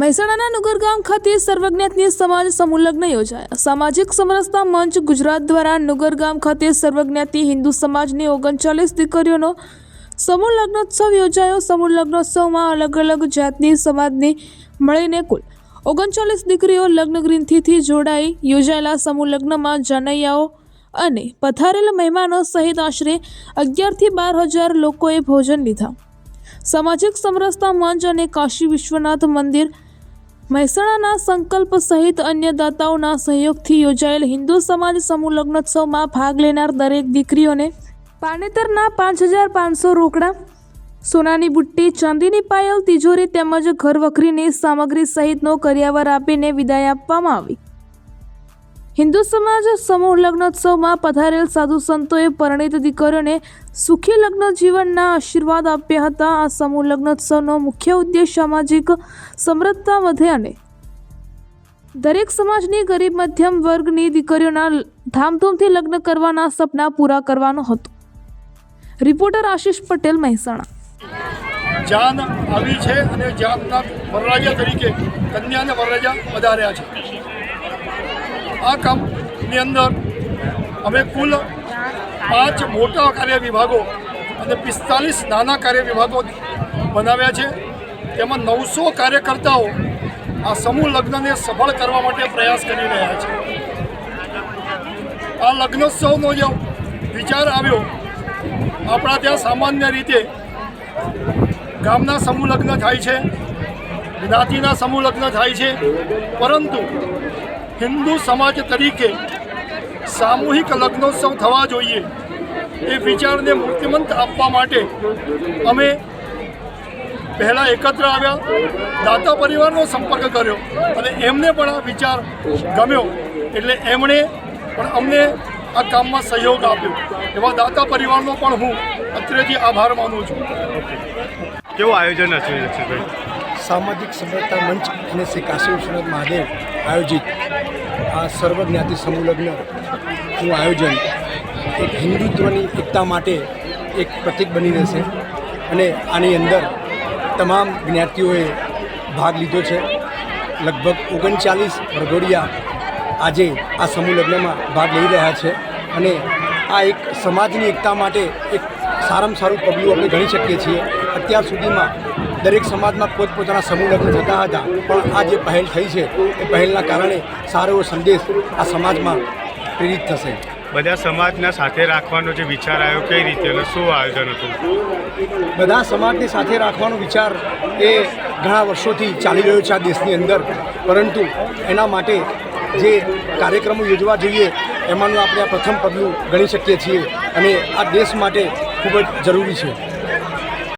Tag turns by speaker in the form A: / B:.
A: મહેસાણાના નુગરગામ ખાતે સર્વજ્ઞાતિ સમાજ સમૂહ લગ્ન યોજાયા। સામાજિક સમરસતા મંચ ગુજરાત દ્વારા નુગરગામ ખાતે સર્વજ્ઞાતિ હિન્દુ સમાજની 39 દીકરીઓનો સમૂહ લગ્નોત્સવ યોજાયો। સમૂહ લગ્નોત્સવમાં અલગ અલગ જાતની સમાજની મળીને કુલ 39 દીકરીઓ લગ્ન ગ્રંથિથી જોડાઈ યોજાયેલા સમૂહ લગ્નમાં જાનૈયાઓ અને પધારેલ મહેમાનો સહિત આશરે 11 થી 12,000 લોકોએ ભોજન લીધા। સામાજિક સમરસતા મંચ અને કાશી વિશ્વનાથ મંદિર મહેસાણાના સંકલ્પ સહિત અન્ય દાતાઓના સહયોગથી યોજાયેલ હિન્દુ સમાજ સમૂહ લગ્નોત્સવમાં ભાગ લેનાર દરેક દીકરીઓને પાનેતરના 5,500 રોકડા, સોનાની બુટ્ટી, ચાંદીની પાયલ, તિજોરી તેમજ ઘરવખરીની સામગ્રી સહિતનો કરિયાવર આપીને વિદાય આપવામાં આવી। હિન્દુ સમાજ સમૂહ લગ્નોત્સવમાં પધારેલ સાધુ સંતોએ પરિણીત દીકરીઓને સુખી લગ્ન જીવનના આશીર્વાદ આપ્યા હતા। આ સમૂહ લગ્નોત્સવનો મુખ્ય ઉદ્દેશ સામાજિક સમરસતા વધે અને દરેક સમાજની ગરીબ મધ્યમ વર્ગની દીકરીઓના ધામધૂમથી લગ્ન કરવાના સપના પૂરા કરવાનો હતો। રિપોર્ટર આશિષ પટેલ, મહેસાણા।
B: જાન આવી છે અને જાનના વરરાજા તરીકે કન્યાને વરરાજા વધાર્યા છે। આ કામની અંદર અમે કુલ 5 મોટા કાર્ય વિભાગો અને 45 નાના કાર્ય વિભાગો બનાવ્યા છે। તેમાં 900 કાર્યકર્તાઓ આ સમૂહ લગ્નને સફળ કરવા માટે પ્રયાસ કરી રહ્યા છે। આ લગ્નોત્સવનો જે વિચાર આવ્યો, આપણા ત્યાં સામાન્ય રીતે ગામના સમૂહ લગ્ન થાય છે, જ્ઞાતિના સમૂહ લગ્ન થાય છે, પરંતુ હિન્દુ સમાજ તરીકે સામૂહિક લગ્નોત્સવ થવા જોઈએ એ વિચારને મૂર્તિમંત આપવા માટે અમે પહેલાં એકત્ર આવ્યા, દાતા પરિવારનો સંપર્ક કર્યો અને એમને પણ આ વિચાર ગમ્યો એટલે એમણે પણ અમને આ કામમાં સહયોગ આપ્યો। એવા દાતા પરિવારનો પણ હું અત્રેથી આભાર માનું છું।
C: કેવું આયોજન હશે ભાઈ?
D: સામાજિક સમરસતા મંચ અને શ્રી કાશી વિશ્વનાથ મહાદેવ આયોજિત આ સર્વજ્ઞાતિ સમૂહ લગ્નનું આયોજન એક હિન્દુત્વની એકતા માટે એક પ્રતીક બની રહેશે અને આની અંદર તમામ જ્ઞાતિઓએ ભાગ લીધો છે। લગભગ 39 વરઘોડિયા આજે આ સમૂહ લગ્નમાં ભાગ લઈ રહ્યા છે અને આ એક સમાજની એકતા માટે એક સારામાં સારું પગલું આપણે ગણી શકીએ છીએ। અત્યાર સુધીમાં દરેક સમાજમાં પોતપોતાના સમૂહ લગ્ન થતા હતા, પણ આ જે પહેલ થઈ છે એ પહેલના કારણે સારો એવો સંદેશ આ સમાજમાં પ્રેરિત થશે।
C: બધા સમાજના સાથે રાખવાનો જે વિચાર આવ્યો, કઈ રીતે અને શું આયોજન હતું?
D: બધા સમાજને સાથે રાખવાનો વિચાર એ ઘણા વર્ષોથી ચાલી રહ્યો છે આ દેશની અંદર, પરંતુ એના માટે જે કાર્યક્રમો યોજવા જોઈએ એમાંનું આપણે આ પ્રથમ પગલું ગણી શકીએ છીએ અને આ દેશ માટે ખૂબ જ જરૂરી છે।